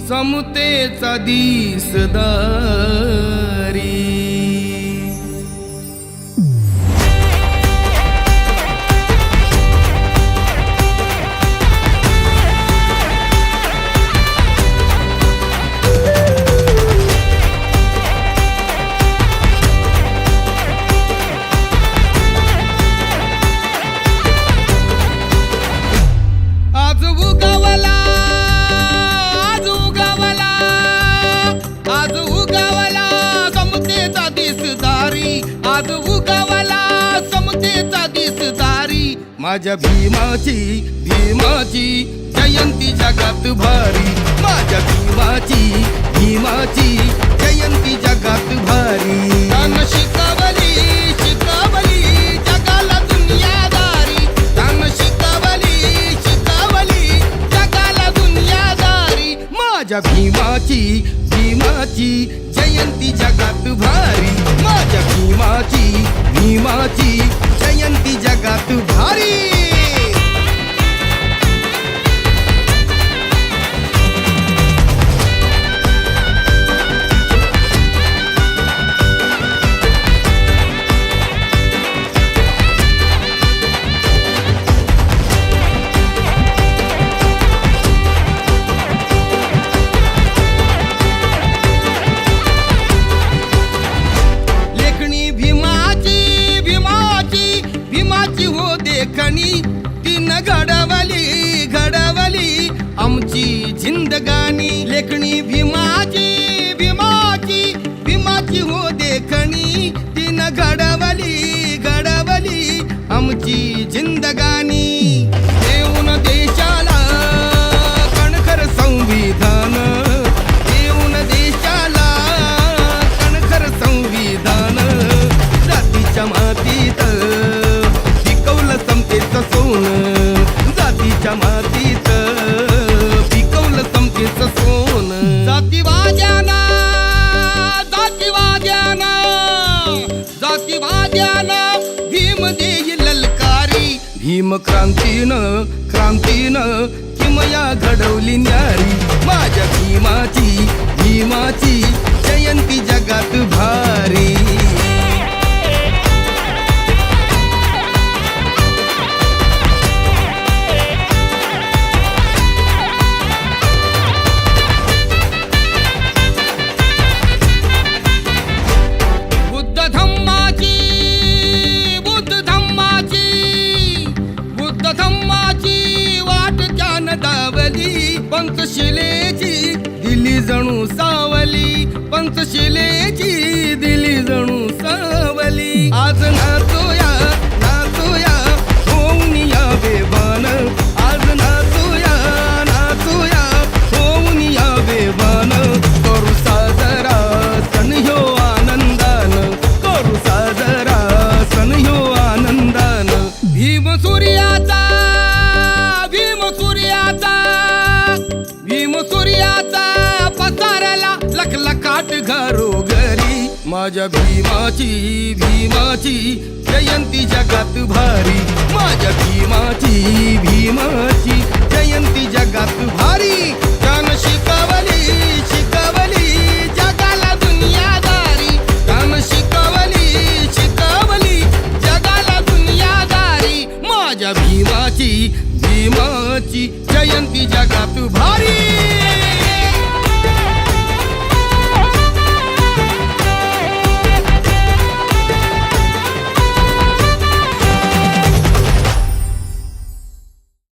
समतेचा दिसदारी। आज उगावला समतेचा दिसदारी, माझ्या भीमाची जयंती जगात भारी, माझ्या भीमाची जयंती जगात भारी। तान शिकवली जगाला दुनियादारी, तान शिकवली जगाला दुनियादारी, माझ्या भीमाची जयंती जगात भारी, माझ्या भीमाची जयंती जगात भारी। देखणी तीन घडवली आमची जिंदगानी, लेखणी भीमाची हो देखणी तीन घडवली आमची जिंदगानी। देऊन देशाला कणखर संविधान, देऊन देशाला कणखर संविधान, जातीच्या मातीत समतेचं सोनं, जातीच्या मातीत पिकवलं समतेचं सोनं। जातीवाद्याना भीम देई ललकारी, भीम क्रांतीनं किमया घडवली न्यारी, माझ्या भीमाची जयंती जगात भारी। पंचशिलेची दिली जणू सावली, पंचशिलेची दिली जणू सावली। आज नाचूया होऊन या बेभान, आज नाचूया होऊन या बेभान। करू साजरा सण ह्यो आनंदान, करू साजरा सण ह्यो आनंदान। भीम सूर्याचा पसारला लखलखाट घरोघरी, माझ्या भीमाची जयंती जगात भारी, माझ्या भीमाची जयंती जगात भारी। तान शिकवली जगाला दुनियादारी, तान शिकवली जगाला दुनियादारी, माझ्या भीमाची जयंती जगात भारी।